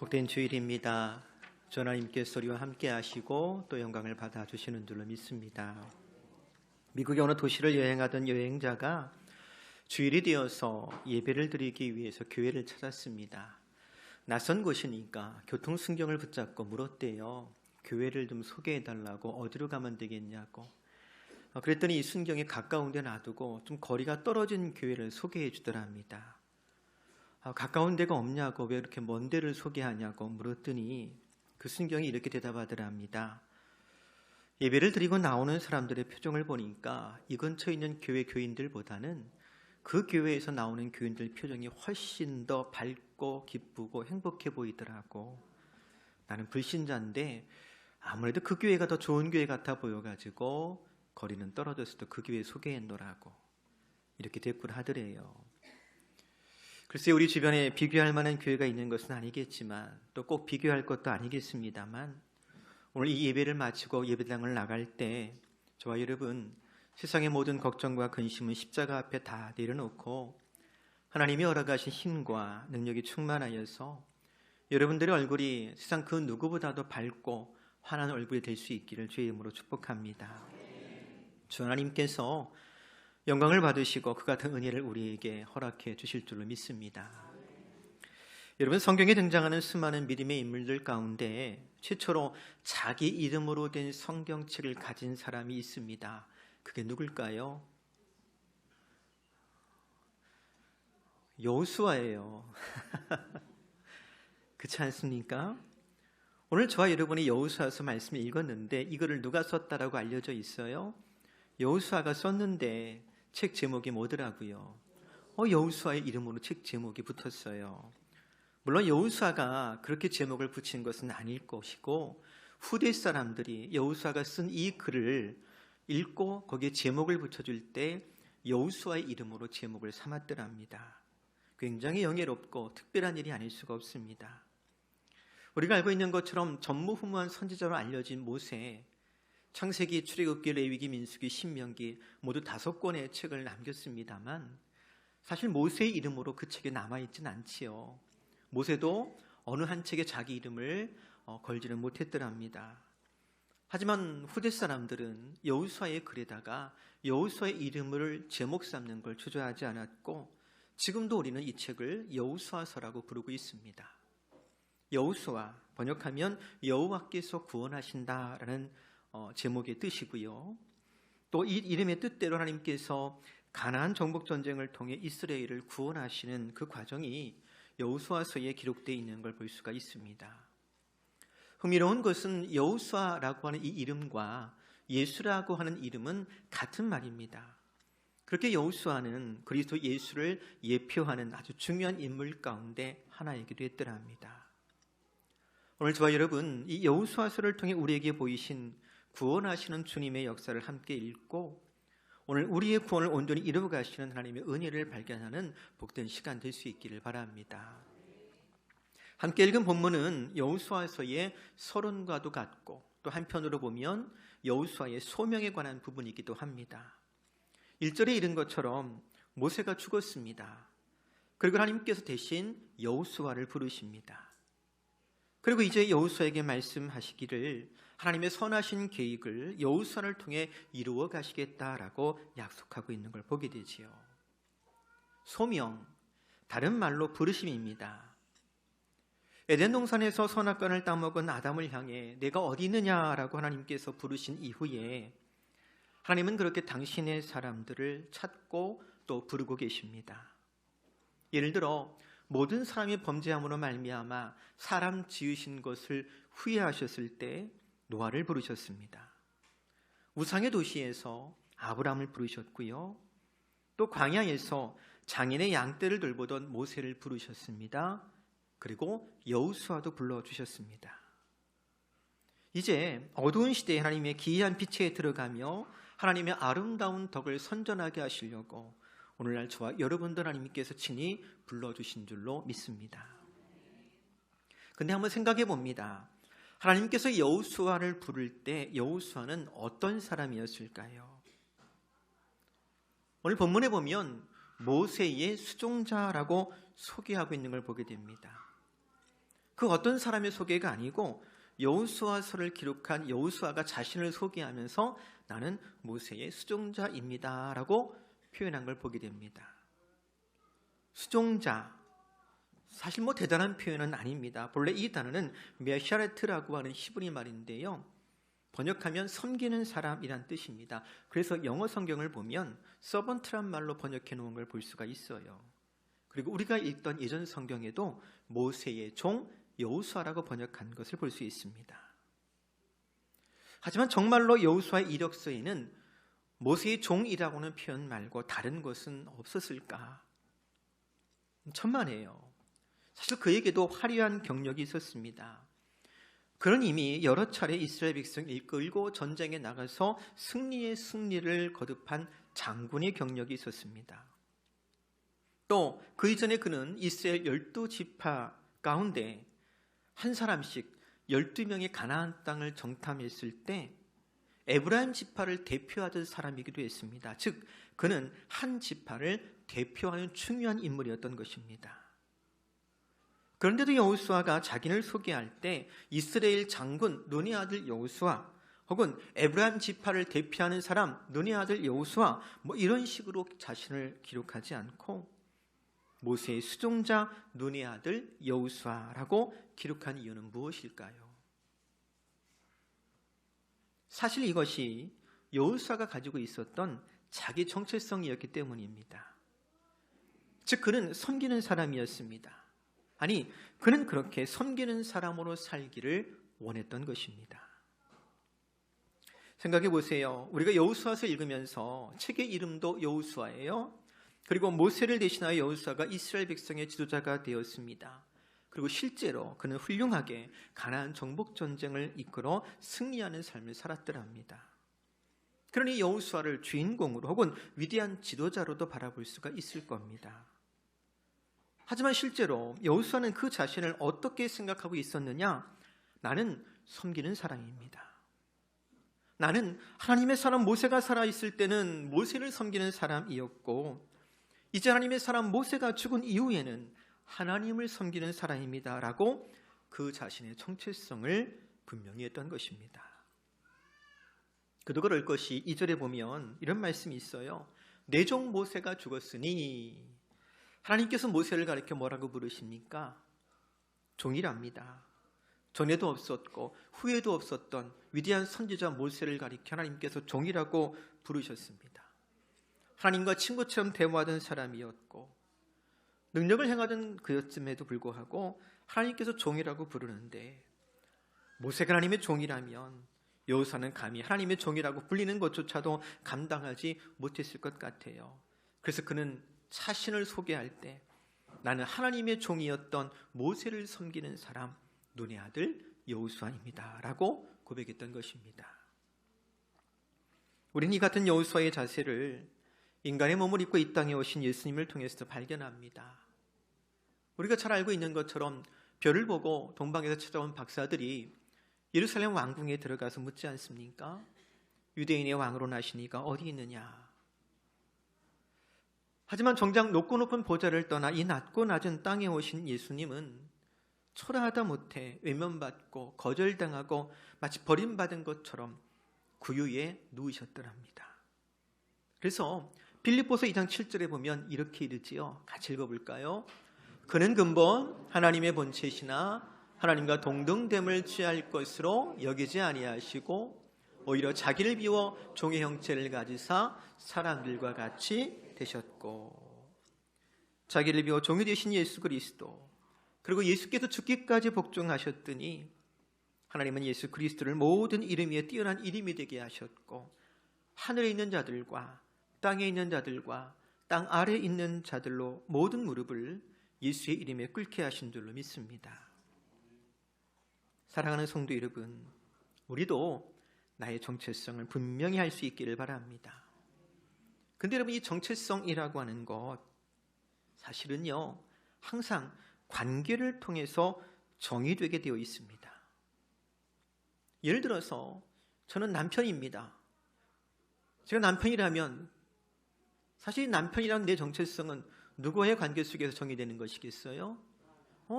복된 주일입니다. 주 하나님께서 우리와 함께 하시고 또 영광을 받아주시는 줄로 믿습니다. 미국의 어느 도시를 여행하던 여행자가 주일이 되어서 예배를 드리기 위해서 교회를 찾았습니다. 낯선 곳이니까 교통순경을 붙잡고 물었대요. 교회를 좀 소개해달라고, 어디로 가면 되겠냐고. 그랬더니 이 순경에 가까운 데 놔두고 좀 거리가 떨어진 교회를 소개해 주더랍니다. 가까운 데가 없냐고, 왜 이렇게 먼 데를 소개하냐고 물었더니 그 순경이 이렇게 대답하더랍니다. 예배를 드리고 나오는 사람들의 표정을 보니까 이 근처에 있는 교회 교인들보다는 그 교회에서 나오는 교인들 표정이 훨씬 더 밝고 기쁘고 행복해 보이더라고. 나는 불신자인데 아무래도 그 교회가 더 좋은 교회 같아 보여가지고 거리는 떨어졌어도 그 교회 소개했노라고 이렇게 대꾸를 하더래요. 글쎄, 우리 주변에 비교할 만한 교회가 있는 것은 아니겠지만 또 꼭 비교할 것도 아니겠습니다만, 오늘 이 예배를 마치고 예배당을 나갈 때 저와 여러분, 세상의 모든 걱정과 근심은 십자가 앞에 다 내려놓고 하나님이 허락하신 힘과 능력이 충만하여서 여러분들의 얼굴이 세상 그 누구보다도 밝고 환한 얼굴이 될 수 있기를 주의 이름으로 축복합니다. 주 하나님께서 영광을 받으시고 그 같은 은혜를 우리에게 허락해 주실 줄로 믿습니다. 여러분, 성경에 등장하는 수많은 믿음의 인물들 가운데 최초로 자기 이름으로 된 성경책을 가진 사람이 있습니다. 그게 누굴까요? 여호수아예요. 그렇지 않습니까? 오늘 저와 여러분이 여호수아서 말씀을 읽었는데 이거를 누가 썼다라고 알려져 있어요? 여호수아가 썼는데 책 제목이 뭐더라고요? 여호수아의 이름으로 책 제목이 붙었어요. 물론 여호수아가 그렇게 제목을 붙인 것은 아닐 것이고, 후대 사람들이 여호수아가 쓴 이 글을 읽고 거기에 제목을 붙여줄 때 여호수아의 이름으로 제목을 삼았더랍니다. 굉장히 영예롭고 특별한 일이 아닐 수가 없습니다. 우리가 알고 있는 것처럼 전무후무한 선지자로 알려진 모세, 창세기, 출애굽기, 레위기, 민수기, 신명기 모두 5권의 책을 남겼습니다만 사실 모세의 이름으로 그 책에 남아있진 않지요. 모세도 어느 한 책에 자기 이름을 걸지는 못했더랍니다. 하지만 후대 사람들은 여호수아의 글에다가 여호수아의 이름을 제목 삼는 걸 주저하지 않았고, 지금도 우리는 이 책을 여호수아서라고 부르고 있습니다. 여호수아, 번역하면 여호와께서 구원하신다라는 제목의 뜻이고요. 또 이 이름의 뜻대로 하나님께서 가나안 정복 전쟁을 통해 이스라엘을 구원하시는 그 과정이 여호수아서에 기록되어 있는 걸 볼 수가 있습니다. 흥미로운 것은 여호수아라고 하는 이 이름과 예수라고 하는 이름은 같은 말입니다. 그렇게 여호수아는 그리스도 예수를 예표하는 아주 중요한 인물 가운데 하나이기도 했더랍니다. 오늘 저와 여러분, 이 여호수아서를 통해 우리에게 보이신 구원하시는 주님의 역사를 함께 읽고 오늘 우리의 구원을 온전히 이루어 가시는 하나님의 은혜를 발견하는 복된 시간 될 수 있기를 바랍니다. 함께 읽은 본문은 여호수아서의 서론과도 같고 또 한편으로 보면 여호수아의 소명에 관한 부분이기도 합니다. 1절에 이른 것처럼 모세가 죽었습니다. 그리고 하나님께서 대신 여호수아를 부르십니다. 그리고 이제 여호수아에게 말씀하시기를 하나님의 선하신 계획을 여호수아를 통해 이루어 가시겠다라고 약속하고 있는 걸 보게 되지요. 소명, 다른 말로 부르심입니다. 에덴 동산에서 선악과를 따먹은 아담을 향해 내가 어디 있느냐라고 하나님께서 부르신 이후에 하나님은 그렇게 당신의 사람들을 찾고 또 부르고 계십니다. 예를 들어 모든 사람이 범죄함으로 말미암아 사람 지으신 것을 후회하셨을 때 노아를 부르셨습니다. 우상의 도시에서 아브람을 부르셨고요. 또 광야에서 장인의 양떼를 돌보던 모세를 부르셨습니다. 그리고 여호수아도 불러주셨습니다. 이제 어두운 시대에 하나님의 기이한 빛에 들어가며 하나님의 아름다운 덕을 선전하게 하시려고 오늘날 저와 여러분들 하나님께서 친히 불러주신 줄로 믿습니다. 근데 한번 생각해 봅니다. 하나님께서 여호수아를 부를 때 여호수아는 어떤 사람이었을까요? 오늘 본문에 보면 모세의 수종자라고 소개하고 있는 걸 보게 됩니다. 그 어떤 사람의 소개가 아니고 여호수아서를 기록한 여호수아가 자신을 소개하면서 나는 모세의 수종자입니다라고 표현한 걸 보게 됩니다. 수종자, 사실 대단한 표현은 아닙니다. 본래 이 단어는 메샤레트라고 하는 히브리 말인데요, 번역하면 섬기는 사람이란 뜻입니다. 그래서 영어 성경을 보면 서번트란 말로 번역해 놓은 걸 볼 수가 있어요. 그리고 우리가 읽던 예전 성경에도 모세의 종 여호수아라고 번역한 것을 볼 수 있습니다. 하지만 정말로 여호수아의 이력서에는 모세의 종이라고 하는 표현 말고 다른 것은 없었을까? 천만에요. 사실 그에게도 화려한 경력이 있었습니다. 그는 이미 여러 차례 이스라엘 백성을 이끌고 전쟁에 나가서 승리의 승리를 거듭한 장군의 경력이 있었습니다. 또 그 이전에 그는 이스라엘 12지파 가운데 한 사람씩 12명의 가나안 땅을 정탐했을 때 에브라임 지파를 대표하던 사람이기도 했습니다. 즉 그는 한 지파를 대표하는 중요한 인물이었던 것입니다. 그런데도 여호수아가 자기를 소개할 때 이스라엘 장군 눈의 아들 여호수아 혹은 에브라임 지파를 대표하는 사람 눈의 아들 여호수아 이런 식으로 자신을 기록하지 않고 모세의 수종자 눈의 아들 여호수아라고 기록한 이유는 무엇일까요? 사실 이것이 여호수아가 가지고 있었던 자기 정체성이었기 때문입니다. 즉 그는 섬기는 사람이었습니다. 아니, 그는 그렇게 섬기는 사람으로 살기를 원했던 것입니다. 생각해 보세요. 우리가 여호수아서 읽으면서 책의 이름도 여호수아예요. 그리고 모세를 대신하여 여호수아가 이스라엘 백성의 지도자가 되었습니다. 그리고 실제로 그는 훌륭하게 가나안 정복 전쟁을 이끌어 승리하는 삶을 살았더랍니다. 그러니 여호수아를 주인공으로 혹은 위대한 지도자로도 바라볼 수가 있을 겁니다. 하지만 실제로 여호수아는 그 자신을 어떻게 생각하고 있었느냐? 나는 섬기는 사람입니다. 나는 하나님의 사람 모세가 살아있을 때는 모세를 섬기는 사람이었고 이제 하나님의 사람 모세가 죽은 이후에는 하나님을 섬기는 사람입니다 라고 그 자신의 정체성을 분명히 했던 것입니다. 그도 그럴 것이 2절에 보면 이런 말씀이 있어요. 내 종 모세가 죽었으니 하나님께서 모세를 가리켜 뭐라고 부르십니까? 종이랍니다. 전에도 없었고 후에도 없었던 위대한 선지자 모세를 가리켜 하나님께서 종이라고 부르셨습니다. 하나님과 친구처럼 대화하던 사람이었고 능력을 행하던 그였음에도 불구하고 하나님께서 종이라고 부르는데 모세가 하나님의 종이라면 여호수아는 감히 하나님의 종이라고 불리는 것조차도 감당하지 못했을 것 같아요. 그래서 그는 자신을 소개할 때 나는 하나님의 종이었던 모세를 섬기는 사람 눈의 아들 여호수아입니다 라고 고백했던 것입니다. 우리는 이 같은 여호수아의 자세를 인간의 몸을 입고 이 땅에 오신 예수님을 통해서 발견합니다. 우리가 잘 알고 있는 것처럼 별을 보고 동방에서 찾아온 박사들이 예루살렘 왕궁에 들어가서 묻지 않습니까? 유대인의 왕으로 나시니가 어디 있느냐? 하지만 정작 높고 높은 보좌를 떠나 이 낮고 낮은 땅에 오신 예수님은 초라하다 못해 외면받고 거절당하고 마치 버림받은 것처럼 구유에 누우셨더랍니다. 그래서 빌립보서 2장 7절에 보면 이렇게 이르지요. 같이 읽어볼까요? 그는 근본 하나님의 본체시나 하나님과 동등됨을 취할 것으로 여기지 아니하시고 오히려 자기를 비워 종의 형체를 가지사 사람들과 같이 되셨고 자기를 비워 종이 되신 예수 그리스도 그리고 예수께서 죽기까지 복종하셨더니 하나님은 예수 그리스도를 모든 이름 위에 뛰어난 이름이 되게 하셨고 하늘에 있는 자들과 땅에 있는 자들과 땅 아래에 있는 자들로 모든 무릎을 예수의 이름에 꿇게 하신 줄로 믿습니다. 사랑하는 성도 여러분, 우리도 나의 정체성을 분명히 할 수 있기를 바랍니다. 근데 여러분 이 정체성이라고 하는 것 사실은요 항상 관계를 통해서 정의되게 되어 있습니다. 예를 들어서 저는 남편입니다. 제가 남편이라면 사실 남편이라는 내 정체성은 누구와의 관계 속에서 정의되는 것이겠어요?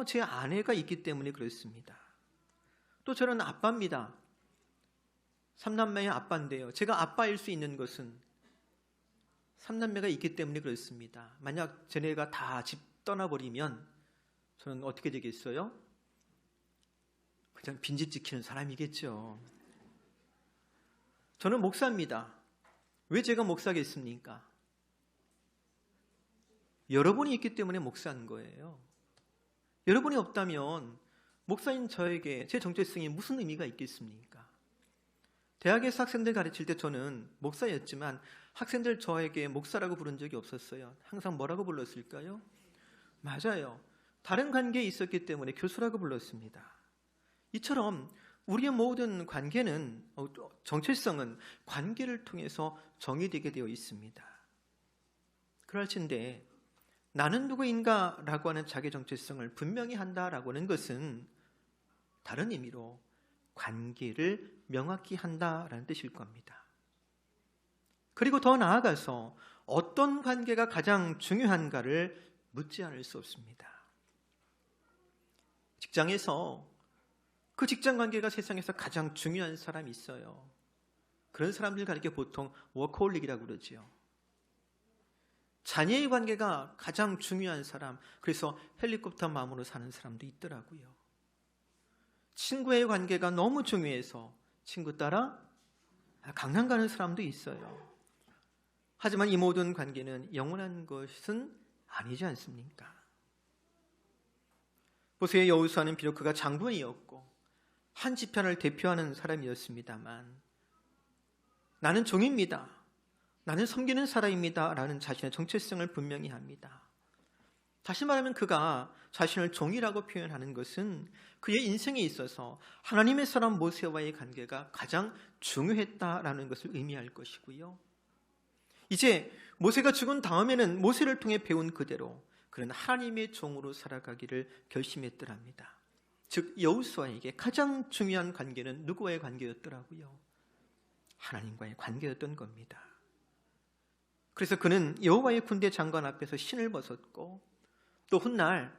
제 아내가 있기 때문에 그렇습니다. 또 저는 아빠입니다. 3남매의 아빠인데요. 제가 아빠일 수 있는 것은 3남매가 있기 때문에 그렇습니다. 만약 쟤네가 다 집 떠나버리면 저는 어떻게 되겠어요? 그냥 빈집 지키는 사람이겠죠. 저는 목사입니다. 왜 제가 목사겠습니까? 여러분이 있기 때문에 목사인 거예요. 여러분이 없다면 목사인 저에게 제 정체성이 무슨 의미가 있겠습니까? 대학에서 학생들 가르칠 때 저는 목사였지만 학생들 저에게 목사라고 부른 적이 없었어요. 항상 뭐라고 불렀을까요? 맞아요. 다른 관계에 있었기 때문에 교수라고 불렀습니다. 이처럼 우리의 모든 관계는, 정체성은 관계를 통해서 정의되게 되어 있습니다. 그럴텐데 나는 누구인가 라고 하는 자기 정체성을 분명히 한다라고 하는 것은 다른 의미로 관계를 명확히 한다라는 뜻일 겁니다. 그리고 더 나아가서 어떤 관계가 가장 중요한가를 묻지 않을 수 없습니다. 직장에서 그 직장 관계가 세상에서 가장 중요한 사람이 있어요. 그런 사람들 가리켜 보통 워커홀릭이라고 그러지요. 자녀의 관계가 가장 중요한 사람, 그래서 헬리콥터 마음으로 사는 사람도 있더라고요. 친구의 관계가 너무 중요해서 친구 따라 강남 가는 사람도 있어요. 하지만 이 모든 관계는 영원한 것은 아니지 않습니까? 보세요. 여호수아는 비록 그가 장군이었고 한 지편을 대표하는 사람이었습니다만 나는 종입니다. 나는 섬기는 사람입니다. 라는 자신의 정체성을 분명히 합니다. 다시 말하면 그가 자신을 종이라고 표현하는 것은 그의 인생에 있어서 하나님의 사람 모세와의 관계가 가장 중요했다라는 것을 의미할 것이고요. 이제 모세가 죽은 다음에는 모세를 통해 배운 그대로 그는 하나님의 종으로 살아가기를 결심했더랍니다. 즉 여호수아에게 가장 중요한 관계는 누구와의 관계였더라고요? 하나님과의 관계였던 겁니다. 그래서 그는 여호와의 군대 장관 앞에서 신을 벗었고 또 훗날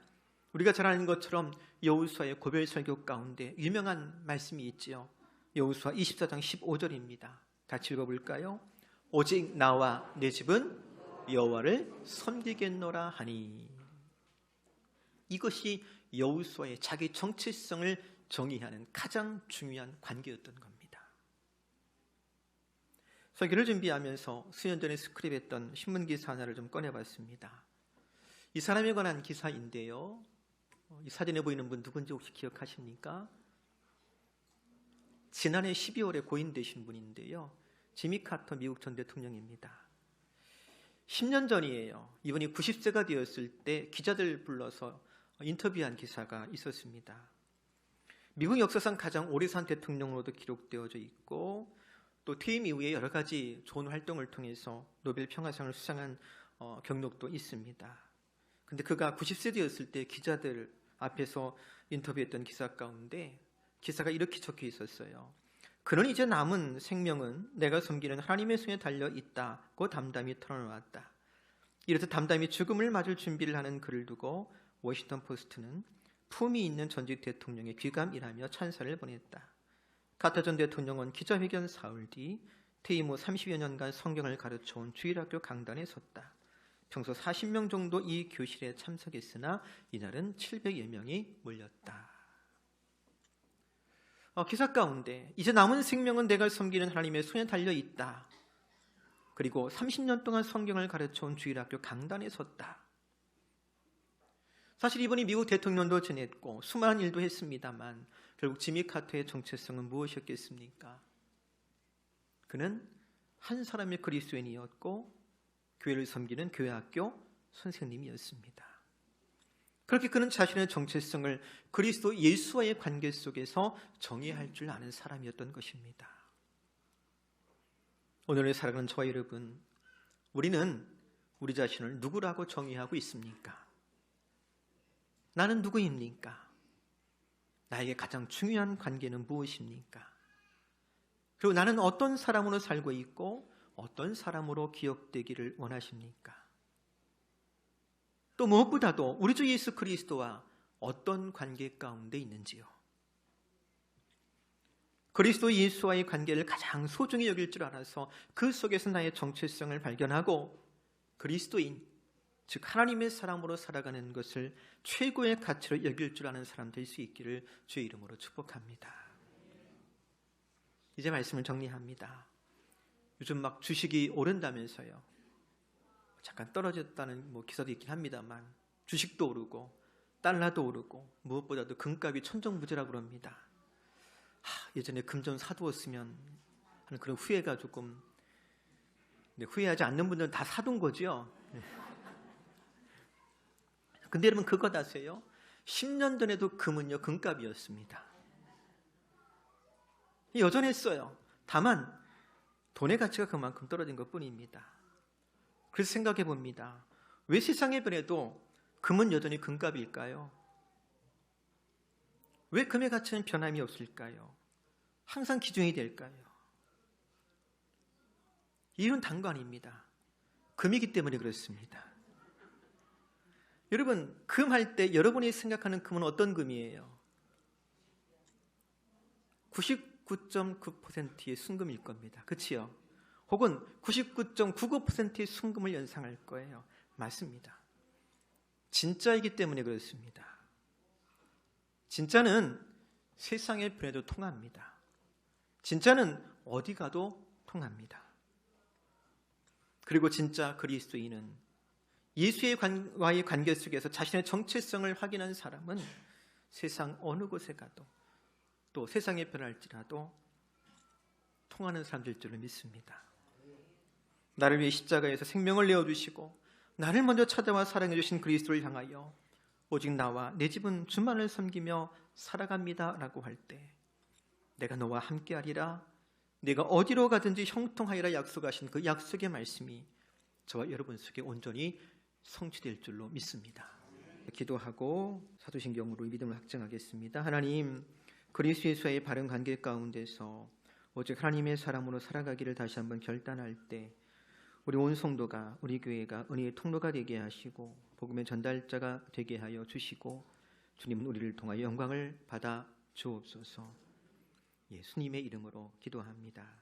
우리가 잘 아는 것처럼 여호수아의 고별 설교 가운데 유명한 말씀이 있지요. 여호수아 24장 15절입니다. 같이 읽어볼까요? 오직 나와 내 집은 여호와를 섬기겠노라 하니. 이것이 여호수아의 자기 정체성을 정의하는 가장 중요한 관계였던 겁니다. 설교를 준비하면서 수년 전에 스크립했던 신문기사 하나를 좀 꺼내봤습니다. 이 사람에 관한 기사인데요. 이 사진에 보이는 분 누군지 혹시 기억하십니까? 지난해 12월에 고인되신 분인데요. 지미 카터 미국 전 대통령입니다. 10년 전이에요. 이분이 90세가 되었을 때 기자들 불러서 인터뷰한 기사가 있었습니다. 미국 역사상 가장 오래 산 대통령으로도 기록되어져 있고 또 퇴임 이후에 여러 가지 좋은 활동을 통해서 노벨 평화상을 수상한 경력도 있습니다. 근데 그가 90세 되었을 때 기자들 앞에서 인터뷰했던 기사 가운데 기사가 이렇게 적혀 있었어요. 그는 이제 남은 생명은 내가 섬기는 하나님의 손에 달려 있다고 담담히 털어놓았다. 이래서 담담히 죽음을 맞을 준비를 하는 그를 두고 워싱턴 포스트는 품위 있는 전직 대통령의 귀감이라며 찬사를 보냈다. 카터 전 대통령은 기자회견 사흘 뒤 퇴임 후 30여 년간 성경을 가르쳐온 주일학교 강단에 섰다. 평소 40명 정도 이 교실에 참석했으나 이날은 700여 명이 몰렸다. 기사 가운데 이제 남은 생명은 내가 섬기는 하나님의 손에 달려있다. 그리고 30년 동안 성경을 가르쳐온 주일학교 강단에 섰다. 사실 이분이 미국 대통령도 지냈고 수많은 일도 했습니다만 결국 지미 카터의 정체성은 무엇이었겠습니까? 그는 한 사람의 그리스도인이었고 교회를 섬기는 교회학교 선생님이었습니다. 그렇게 그는 자신의 정체성을 그리스도 예수와의 관계 속에서 정의할 줄 아는 사람이었던 것입니다. 오늘의 살아가는 저와 여러분, 우리는 우리 자신을 누구라고 정의하고 있습니까? 나는 누구입니까? 나에게 가장 중요한 관계는 무엇입니까? 그리고 나는 어떤 사람으로 살고 있고 어떤 사람으로 기억되기를 원하십니까? 또 무엇보다도 우리 주 예수 그리스도와 어떤 관계 가운데 있는지요. 그리스도 예수와의 관계를 가장 소중히 여길 줄 알아서 그 속에서 나의 정체성을 발견하고 그리스도인, 즉 하나님의 사람으로 살아가는 것을 최고의 가치로 여길 줄 아는 사람 될 수 있기를 주의 이름으로 축복합니다. 이제 말씀을 정리합니다. 요즘 막 주식이 오른다면서요. 잠깐 떨어졌다는 기사도 있긴 합니다만 주식도 오르고 달러도 오르고 무엇보다도 금값이 천정부지라고 그럽니다. 예전에 금 좀 사두었으면 하는 그런 후회가 조금, 후회하지 않는 분들은 다 사둔 거죠. 근데 여러분 그것 아세요? 10년 전에도 금은요 금값이었습니다. 여전했어요. 다만 돈의 가치가 그만큼 떨어진 것뿐입니다. 그래서 생각해 봅니다. 왜 세상에 변해도 금은 여전히 금값일까요? 왜 금의 가치는 변함이 없을까요? 항상 기준이 될까요? 이유는 단관입니다. 금이기 때문에 그렇습니다. 여러분, 금 할 때 여러분이 생각하는 금은 어떤 금이에요? 99.9%의 순금일 겁니다. 그치요? 혹은 99.99%의 순금을 연상할 거예요. 맞습니다. 진짜이기 때문에 그렇습니다. 진짜는 세상에 변해도 통합니다. 진짜는 어디 가도 통합니다. 그리고 진짜 그리스도인은 예수와의 관계 속에서 자신의 정체성을 확인한 사람은 세상 어느 곳에 가도 또 세상에 변할지라도 통하는 사람들 줄을 믿습니다. 나를 위해 십자가에서 생명을 내어주시고 나를 먼저 찾아와 사랑해 주신 그리스도를 향하여 오직 나와 내 집은 주만을 섬기며 살아갑니다 라고 할 때 내가 너와 함께하리라, 내가 어디로 가든지 형통하리라 약속하신 그 약속의 말씀이 저와 여러분 속에 온전히 성취될 줄로 믿습니다. 기도하고 사도신경으로 믿음을 확증하겠습니다. 하나님, 그리스도 예수와의 바른 관계 가운데서 오직 하나님의 사람으로 살아가기를 다시 한번 결단할 때 우리 온 성도가, 우리 교회가 은혜의 통로가 되게 하시고 복음의 전달자가 되게 하여 주시고 주님은 우리를 통하여 영광을 받아 주옵소서. 예수님의 이름으로 기도합니다.